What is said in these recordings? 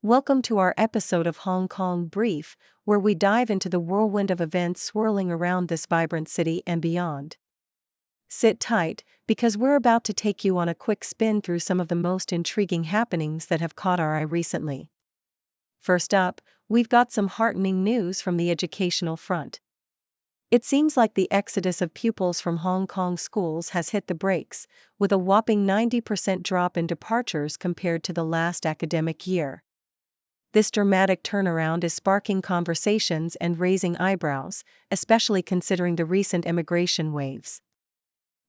Welcome to our episode of Hong Kong Brief, where we dive into the whirlwind of events swirling around this vibrant city and beyond. Sit tight, because we're about to take you on a quick spin through some of the most intriguing happenings that have caught our eye recently. First up, we've got some heartening news from the educational front. It seems like the exodus of pupils from Hong Kong schools has hit the brakes, with a whopping 90% drop in departures compared to the last academic year. This dramatic turnaround is sparking conversations and raising eyebrows, especially considering the recent immigration waves.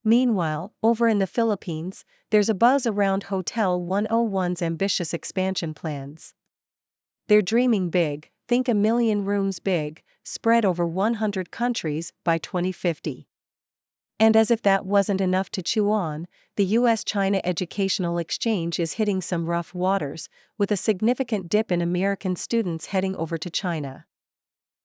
Meanwhile, over in the Philippines, there's a buzz around Hotel 101's ambitious expansion plans. They're dreaming big, think a million rooms big, spread over 100 countries by 2050. And as if that wasn't enough to chew on, the US-China educational exchange is hitting some rough waters, with a significant dip in American students heading over to China.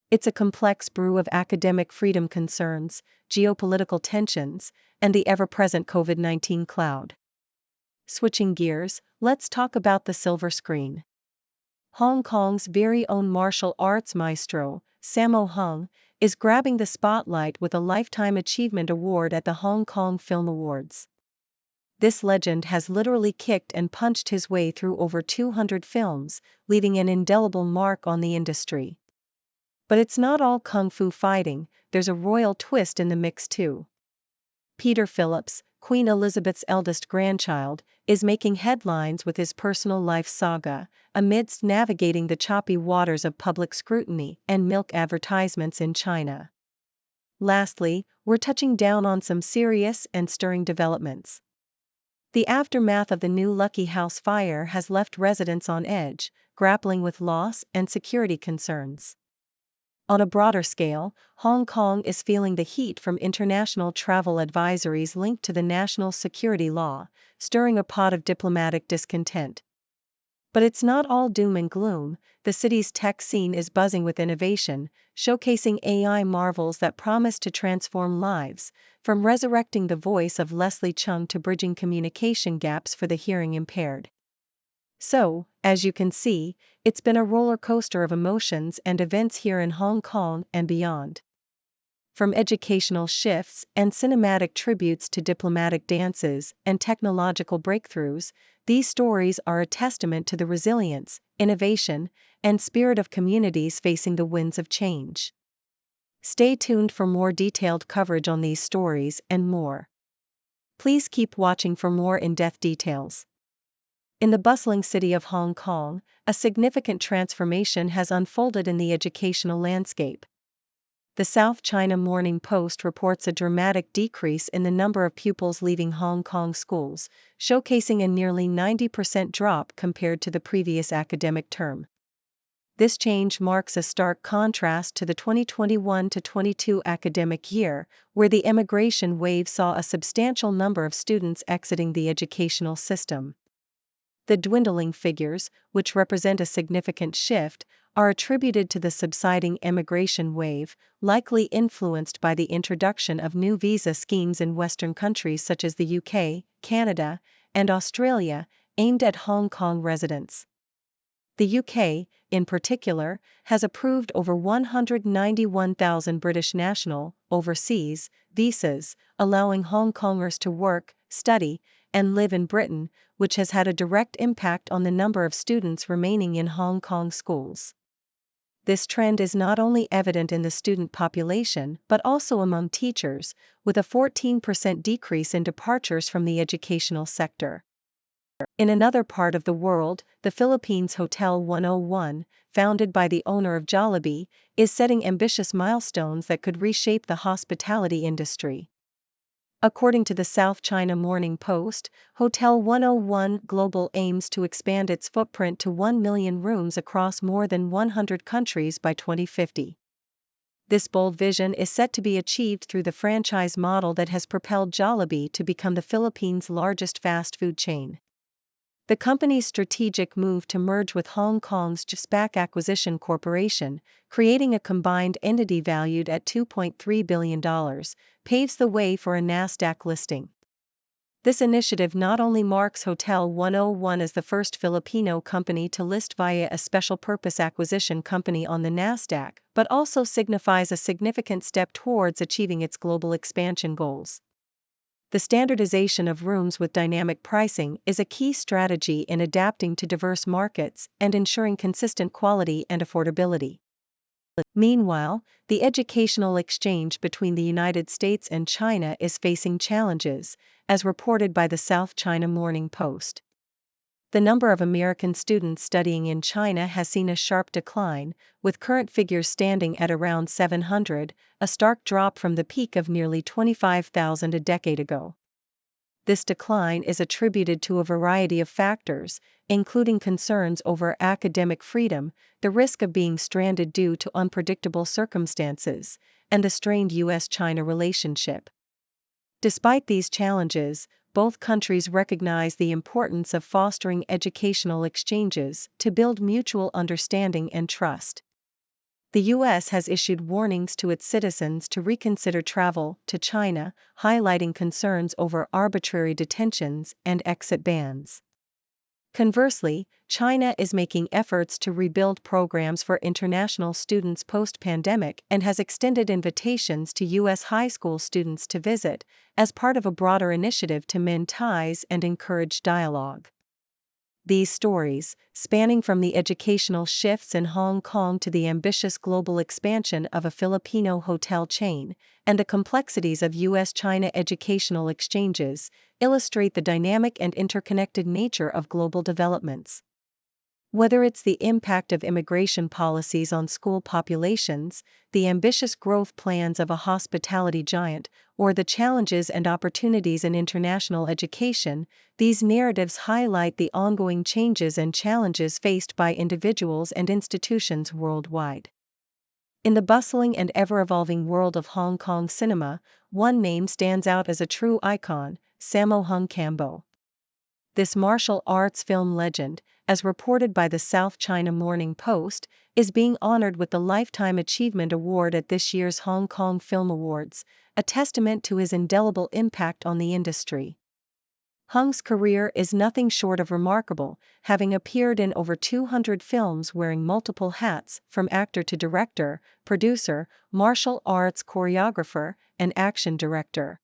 It's a complex brew of academic freedom concerns, geopolitical tensions, and the ever-present COVID-19 cloud. Switching gears, let's talk about the silver screen. Hong Kong's very own martial arts maestro, Sammo Hung, is grabbing the spotlight with a Lifetime Achievement Award at the Hong Kong Film Awards. This legend has literally kicked and punched his way through over 200 films, leaving an indelible mark on the industry. But it's not all kung fu fighting, there's a royal twist in the mix too. Peter Phillips, Queen Elizabeth's eldest grandchild, is making headlines with his personal life saga, amidst navigating the choppy waters of public scrutiny and milk advertisements in China. Lastly, we're touching down on some serious and stirring developments. The aftermath of the new Lucky House fire has left residents on edge, grappling with loss and security concerns. On a broader scale, Hong Kong is feeling the heat from international travel advisories linked to the national security law, stirring a pot of diplomatic discontent. But it's not all doom and gloom. The city's tech scene is buzzing with innovation, showcasing AI marvels that promise to transform lives, from resurrecting the voice of Leslie Chung to bridging communication gaps for the hearing impaired. So, as you can see, it's been a roller coaster of emotions and events here in Hong Kong and beyond. From educational shifts and cinematic tributes to diplomatic dances and technological breakthroughs, these stories are a testament to the resilience, innovation, and spirit of communities facing the winds of change. Stay tuned for more detailed coverage on these stories and more. Please keep watching for more in-depth details. In the bustling city of Hong Kong, a significant transformation has unfolded in the educational landscape. The South China Morning Post reports a dramatic decrease in the number of pupils leaving Hong Kong schools, showcasing a nearly 90% drop compared to the previous academic term. This change marks a stark contrast to the 2021-22 academic year, where the immigration wave saw a substantial number of students exiting the educational system. The dwindling figures, which represent a significant shift, are attributed to the subsiding immigration wave, likely influenced by the introduction of new visa schemes in Western countries such as the UK, Canada, and Australia, aimed at Hong Kong residents. The UK, in particular, has approved over 191,000 British national, overseas, visas, allowing Hong Kongers to work, study, and live in Britain, which has had a direct impact on the number of students remaining in Hong Kong schools. This trend is not only evident in the student population but also among teachers, with a 14% decrease in departures from the educational sector. In another part of the world, the Philippines Hotel 101, founded by the owner of Jollibee, is setting ambitious milestones that could reshape the hospitality industry. According to the South China Morning Post, Hotel 101 Global aims to expand its footprint to 1 million rooms across more than 100 countries by 2050. This bold vision is set to be achieved through the franchise model that has propelled Jollibee to become the Philippines' largest fast food chain. The company's strategic move to merge with Hong Kong's SPAC Acquisition Corporation, creating a combined entity valued at $2.3 billion, paves the way for a Nasdaq listing. This initiative not only marks Hotel 101 as the first Filipino company to list via a special purpose acquisition company on the Nasdaq, but also signifies a significant step towards achieving its global expansion goals. The standardization of rooms with dynamic pricing is a key strategy in adapting to diverse markets and ensuring consistent quality and affordability. Meanwhile, the educational exchange between the United States and China is facing challenges, as reported by the South China Morning Post. The number of American students studying in China has seen a sharp decline, with current figures standing at around 700, a stark drop from the peak of nearly 25,000 a decade ago. This decline is attributed to a variety of factors, including concerns over academic freedom, the risk of being stranded due to unpredictable circumstances, and the strained U.S.-China relationship. Despite these challenges, both countries recognize the importance of fostering educational exchanges to build mutual understanding and trust. The U.S. has issued warnings to its citizens to reconsider travel to China, highlighting concerns over arbitrary detentions and exit bans. Conversely, China is making efforts to rebuild programs for international students post-pandemic and has extended invitations to U.S. high school students to visit, as part of a broader initiative to mend ties and encourage dialogue. These stories, spanning from the educational shifts in Hong Kong to the ambitious global expansion of a Filipino hotel chain, and the complexities of U.S.-China educational exchanges, illustrate the dynamic and interconnected nature of global developments. Whether it's the impact of immigration policies on school populations, the ambitious growth plans of a hospitality giant, or the challenges and opportunities in international education, these narratives highlight the ongoing changes and challenges faced by individuals and institutions worldwide. In the bustling and ever-evolving world of Hong Kong cinema, one name stands out as a true icon: Sammo Hung Cambo. This martial arts film legend, as reported by the South China Morning Post, is being honored with the Lifetime Achievement Award at this year's Hong Kong Film Awards, a testament to his indelible impact on the industry. Hung's career is nothing short of remarkable, having appeared in over 200 films wearing multiple hats, from actor to director, producer, martial arts choreographer, and action director.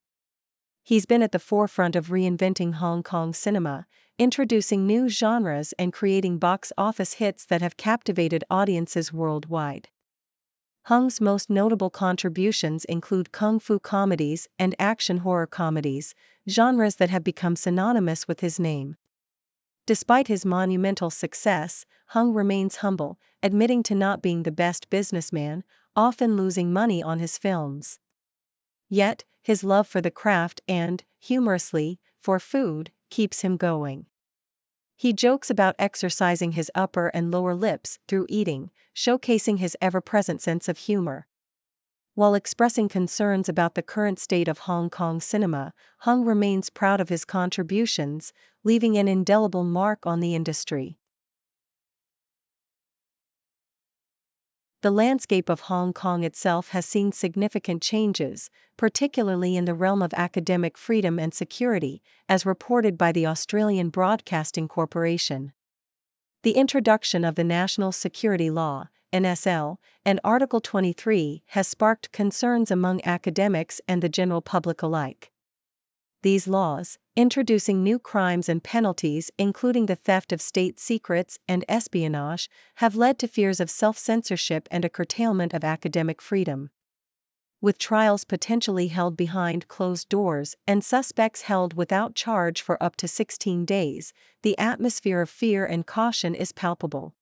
He's been at the forefront of reinventing Hong Kong cinema, introducing new genres and creating box office hits that have captivated audiences worldwide. Hung's most notable contributions include kung fu comedies and action horror comedies, genres that have become synonymous with his name. Despite his monumental success, Hung remains humble, admitting to not being the best businessman, often losing money on his films. Yet, his love for the craft and, humorously, for food, keeps him going. He jokes about exercising his upper and lower lips through eating, showcasing his ever-present sense of humor. While expressing concerns about the current state of Hong Kong cinema, Hung remains proud of his contributions, leaving an indelible mark on the industry. The landscape of Hong Kong itself has seen significant changes, particularly in the realm of academic freedom and security, as reported by the Australian Broadcasting Corporation. The introduction of the National Security Law, NSL, and Article 23 has sparked concerns among academics and the general public alike. These laws, introducing new crimes and penalties including the theft of state secrets and espionage, have led to fears of self-censorship and a curtailment of academic freedom. With trials potentially held behind closed doors and suspects held without charge for up to 16 days, the atmosphere of fear and caution is palpable.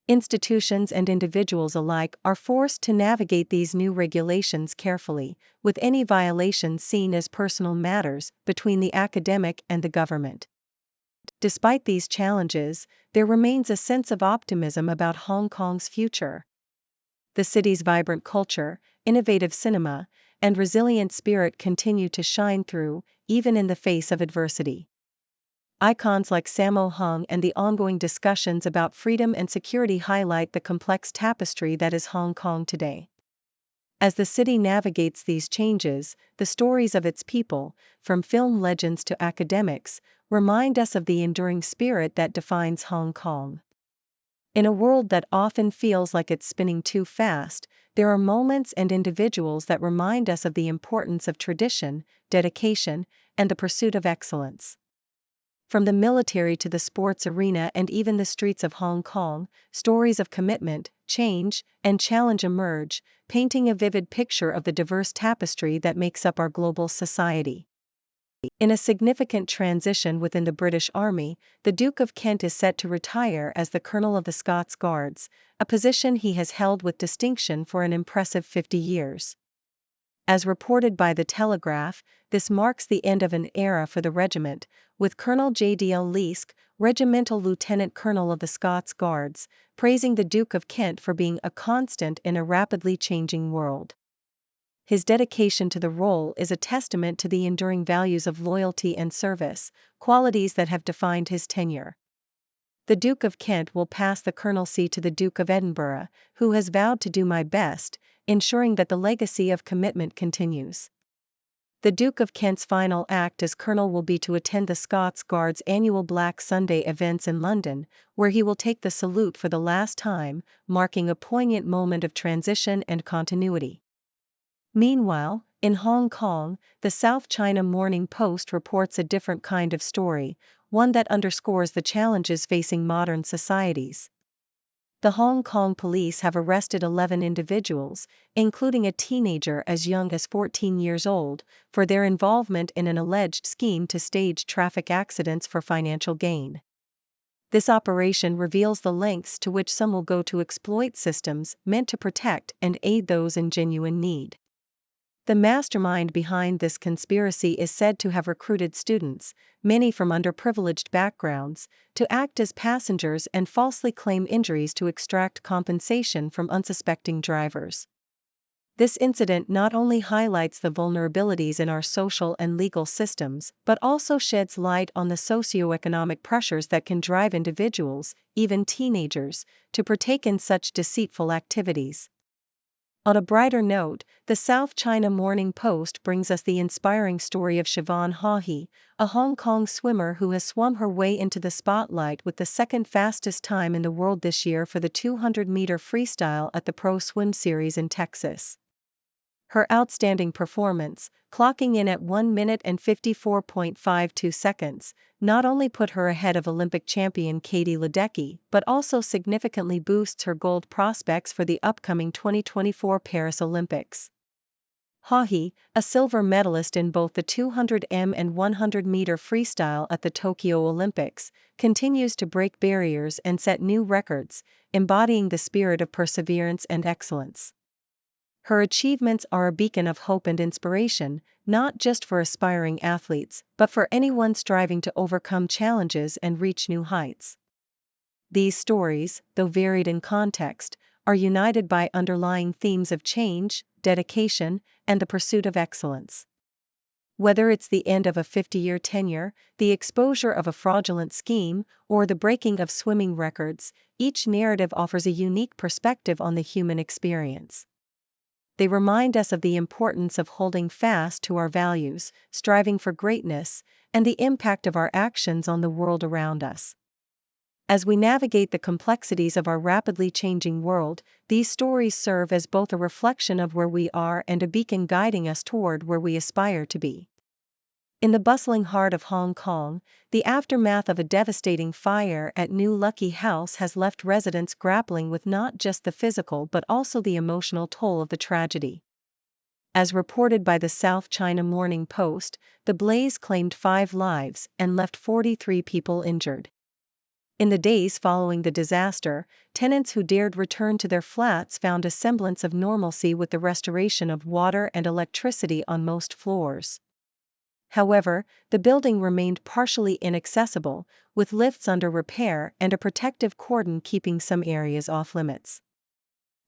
Institutions and individuals alike are forced to navigate these new regulations carefully, with any violations seen as personal matters between the academic and the government. Despite these challenges, there remains a sense of optimism about Hong Kong's future. The city's vibrant culture, innovative cinema, and resilient spirit continue to shine through, even in the face of adversity. Icons like Sammo Hung and the ongoing discussions about freedom and security highlight the complex tapestry that is Hong Kong today. As the city navigates these changes, the stories of its people, from film legends to academics, remind us of the enduring spirit that defines Hong Kong. In a world that often feels like it's spinning too fast, there are moments and individuals that remind us of the importance of tradition, dedication, and the pursuit of excellence. From the military to the sports arena and even the streets of Hong Kong, stories of commitment, change, and challenge emerge, painting a vivid picture of the diverse tapestry that makes up our global society. In a significant transition within the British Army, the Duke of Kent is set to retire as the Colonel of the Scots Guards, a position he has held with distinction for an impressive 50 years. As reported by The Telegraph, this marks the end of an era for the regiment, with Colonel J.D.L. Leask, Regimental Lieutenant Colonel of the Scots Guards, praising the Duke of Kent for being a constant in a rapidly changing world. His dedication to the role is a testament to the enduring values of loyalty and service, qualities that have defined his tenure. The Duke of Kent will pass the colonelcy to the Duke of Edinburgh, who has vowed to do my best, ensuring that the legacy of commitment continues. The Duke of Kent's final act as colonel will be to attend the Scots Guards' annual Black Sunday events in London, where he will take the salute for the last time, marking a poignant moment of transition and continuity. Meanwhile, in Hong Kong, the South China Morning Post reports a different kind of story, one that underscores the challenges facing modern societies. The Hong Kong police have arrested 11 individuals, including a teenager as young as 14 years old, for their involvement in an alleged scheme to stage traffic accidents for financial gain. This operation reveals the lengths to which some will go to exploit systems meant to protect and aid those in genuine need. The mastermind behind this conspiracy is said to have recruited students, many from underprivileged backgrounds, to act as passengers and falsely claim injuries to extract compensation from unsuspecting drivers. This incident not only highlights the vulnerabilities in our social and legal systems, but also sheds light on the socioeconomic pressures that can drive individuals, even teenagers, to partake in such deceitful activities. On a brighter note, the South China Morning Post brings us the inspiring story of Siobhan Haughey, a Hong Kong swimmer who has swum her way into the spotlight with the second fastest time in the world this year for the 200-meter freestyle at the Pro Swim Series in Texas. Her outstanding performance, clocking in at 1 minute and 54.52 seconds, not only put her ahead of Olympic champion Katie Ledecky but also significantly boosts her gold prospects for the upcoming 2024 Paris Olympics. Haughey, a silver medalist in both the 200m and 100-meter freestyle at the Tokyo Olympics, continues to break barriers and set new records, embodying the spirit of perseverance and excellence. Her achievements are a beacon of hope and inspiration, not just for aspiring athletes, but for anyone striving to overcome challenges and reach new heights. These stories, though varied in context, are united by underlying themes of change, dedication, and the pursuit of excellence. Whether it's the end of a 50-year tenure, the exposure of a fraudulent scheme, or the breaking of swimming records, each narrative offers a unique perspective on the human experience. They remind us of the importance of holding fast to our values, striving for greatness, and the impact of our actions on the world around us. As we navigate the complexities of our rapidly changing world, these stories serve as both a reflection of where we are and a beacon guiding us toward where we aspire to be. In the bustling heart of Hong Kong, the aftermath of a devastating fire at New Lucky House has left residents grappling with not just the physical but also the emotional toll of the tragedy. As reported by the South China Morning Post, the blaze claimed 5 lives and left 43 people injured. In the days following the disaster, tenants who dared return to their flats found a semblance of normalcy with the restoration of water and electricity on most floors. However, the building remained partially inaccessible, with lifts under repair and a protective cordon keeping some areas off-limits.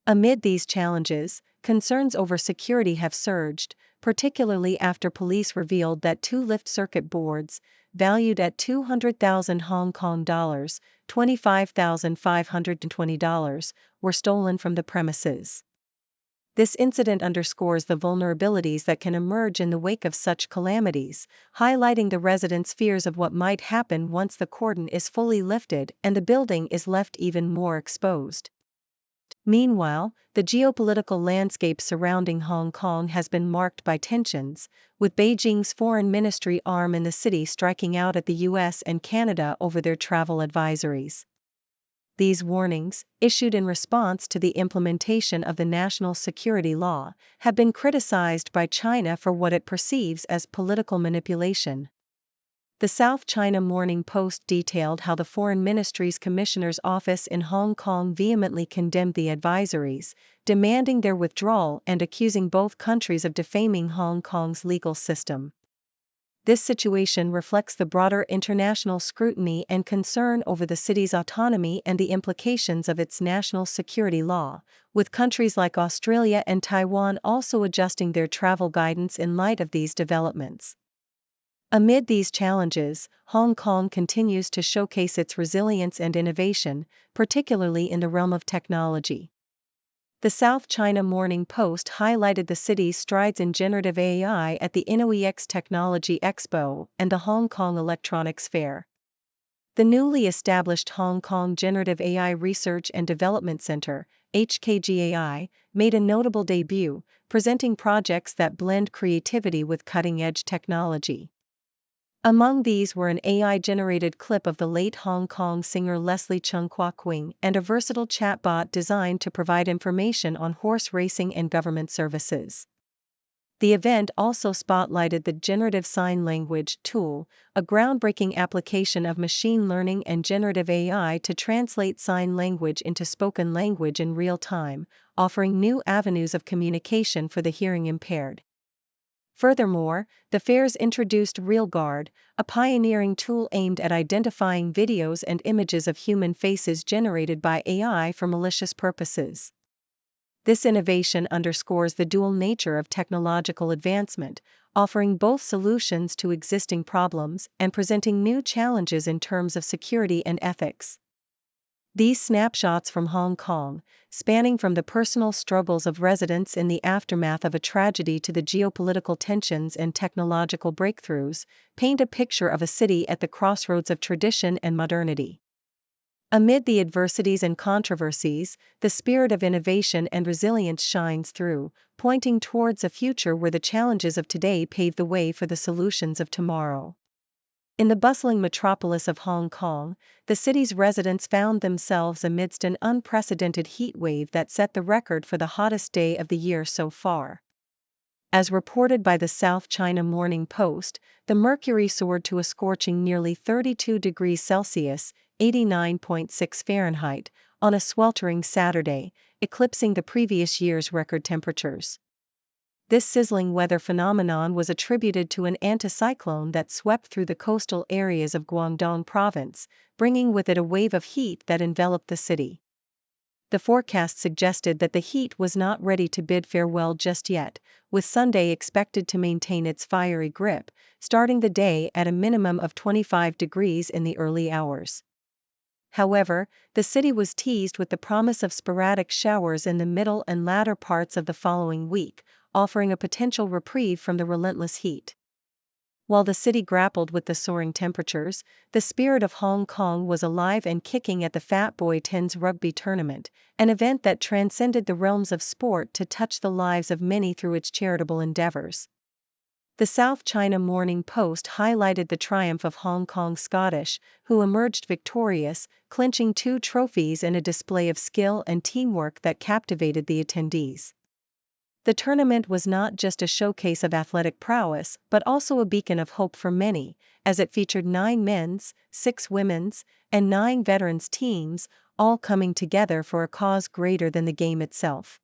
Amid these challenges, concerns over security have surged, particularly after police revealed that 2 lift circuit boards, valued at 200,000 Hong Kong dollars, $25,520, were stolen from the premises. This incident underscores the vulnerabilities that can emerge in the wake of such calamities, highlighting the residents' fears of what might happen once the cordon is fully lifted and the building is left even more exposed. Meanwhile, the geopolitical landscape surrounding Hong Kong has been marked by tensions, with Beijing's foreign ministry arm in the city striking out at the US and Canada over their travel advisories. These warnings, issued in response to the implementation of the national security law, have been criticized by China for what it perceives as political manipulation. The South China Morning Post detailed how the Foreign Ministry's Commissioner's Office in Hong Kong vehemently condemned the advisories, demanding their withdrawal and accusing both countries of defaming Hong Kong's legal system. This situation reflects the broader international scrutiny and concern over the city's autonomy and the implications of its national security law, with countries like Australia and Taiwan also adjusting their travel guidance in light of these developments. Amid these challenges, Hong Kong continues to showcase its resilience and innovation, particularly in the realm of technology. The South China Morning Post highlighted the city's strides in generative AI at the InnoEX Technology Expo and the Hong Kong Electronics Fair. The newly established Hong Kong Generative AI Research and Development Center, HKGAI, made a notable debut, presenting projects that blend creativity with cutting-edge technology. Among these were an AI-generated clip of the late Hong Kong singer Leslie Chung Kwok-wing and a versatile chatbot designed to provide information on horse racing and government services. The event also spotlighted the Generative Sign Language tool, a groundbreaking application of machine learning and generative AI to translate sign language into spoken language in real time, offering new avenues of communication for the hearing impaired. Furthermore, the fairs introduced RealGuard, a pioneering tool aimed at identifying videos and images of human faces generated by AI for malicious purposes. This innovation underscores the dual nature of technological advancement, offering both solutions to existing problems and presenting new challenges in terms of security and ethics. These snapshots from Hong Kong, spanning from the personal struggles of residents in the aftermath of a tragedy to the geopolitical tensions and technological breakthroughs, paint a picture of a city at the crossroads of tradition and modernity. Amid the adversities and controversies, the spirit of innovation and resilience shines through, pointing towards a future where the challenges of today pave the way for the solutions of tomorrow. In the bustling metropolis of Hong Kong, the city's residents found themselves amidst an unprecedented heat wave that set the record for the hottest day of the year so far. As reported by the South China Morning Post, the mercury soared to a scorching nearly 32 degrees Celsius, 89.6 Fahrenheit, on a sweltering Saturday, eclipsing the previous year's record temperatures. This sizzling weather phenomenon was attributed to an anticyclone that swept through the coastal areas of Guangdong province, bringing with it a wave of heat that enveloped the city. The forecast suggested that the heat was not ready to bid farewell just yet, with Sunday expected to maintain its fiery grip, starting the day at a minimum of 25 degrees in the early hours. However, the city was teased with the promise of sporadic showers in the middle and latter parts of the following week, offering a potential reprieve from the relentless heat. While the city grappled with the soaring temperatures, the spirit of Hong Kong was alive and kicking at the Fat Boy Tens rugby tournament, an event that transcended the realms of sport to touch the lives of many through its charitable endeavors. The South China Morning Post highlighted the triumph of Hong Kong Scottish, who emerged victorious, clinching 2 trophies in a display of skill and teamwork that captivated the attendees. The tournament was not just a showcase of athletic prowess but also a beacon of hope for many, as it featured 9 men's, 6 women's, and 9 veterans teams, all coming together for a cause greater than the game itself.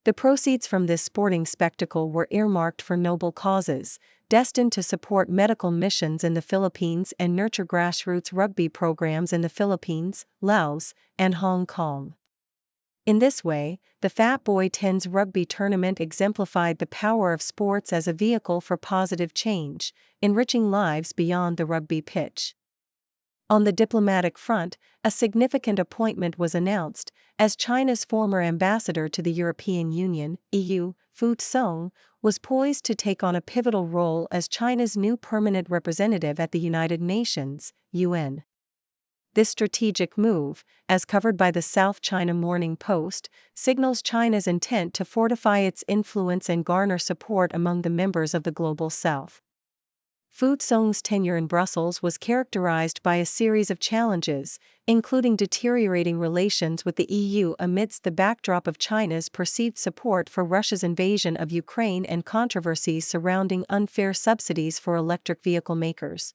The proceeds from this sporting spectacle were earmarked for noble causes, destined to support medical missions in the Philippines and nurture grassroots rugby programs in the Philippines, Laos, and Hong Kong. In this way, the Fat Boy Tens rugby tournament exemplified the power of sports as a vehicle for positive change, enriching lives beyond the rugby pitch. On the diplomatic front, a significant appointment was announced, as China's former ambassador to the European Union, EU, Fu Song, was poised to take on a pivotal role as China's new permanent representative at the United Nations, UN. This strategic move, as covered by the South China Morning Post, signals China's intent to fortify its influence and garner support among the members of the Global South. Fu Song's tenure in Brussels was characterized by a series of challenges, including deteriorating relations with the EU amidst the backdrop of China's perceived support for Russia's invasion of Ukraine and controversies surrounding unfair subsidies for electric vehicle makers.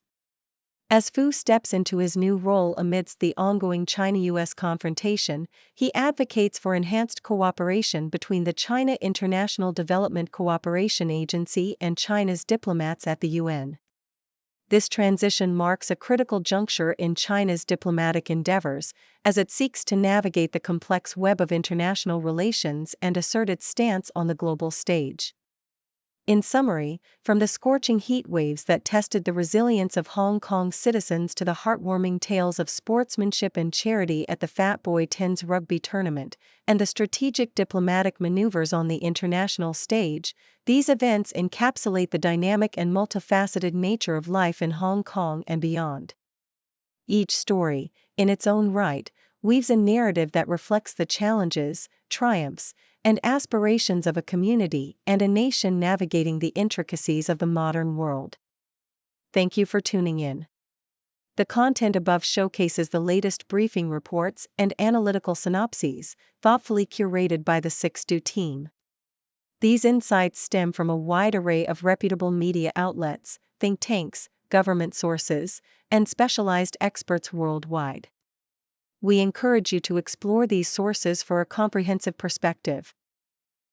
As Fu steps into his new role amidst the ongoing China-US confrontation, he advocates for enhanced cooperation between the China International Development Cooperation Agency and China's diplomats at the UN. This transition marks a critical juncture in China's diplomatic endeavors, as it seeks to navigate the complex web of international relations and assert its stance on the global stage. In summary, from the scorching heat waves that tested the resilience of Hong Kong citizens to the heartwarming tales of sportsmanship and charity at the Fat Boy 10's rugby tournament, and the strategic diplomatic maneuvers on the international stage, these events encapsulate the dynamic and multifaceted nature of life in Hong Kong and beyond. Each story, in its own right, weaves a narrative that reflects the challenges, triumphs, and aspirations of a community and a nation navigating the intricacies of the modern world. Thank you for tuning in. The content above showcases the latest briefing reports and analytical synopses, thoughtfully curated by the 6Do team. These insights stem from a wide array of reputable media outlets, think tanks, government sources, and specialized experts worldwide. We encourage you to explore these sources for a comprehensive perspective.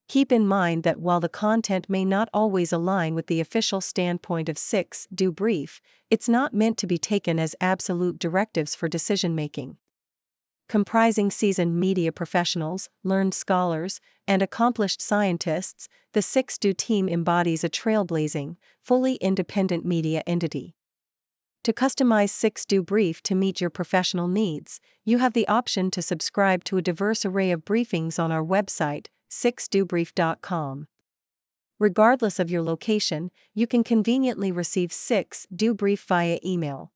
Keep in mind that while the content may not always align with the official standpoint of 6Do Brief, it's not meant to be taken as absolute directives for decision-making. Comprising seasoned media professionals, learned scholars, and accomplished scientists, the 6Do team embodies a trailblazing, fully independent media entity. To customize 6Do Brief to meet your professional needs, you have the option to subscribe to a diverse array of briefings on our website, 6dobrief.com. Regardless of your location, you can conveniently receive 6Do Brief via email.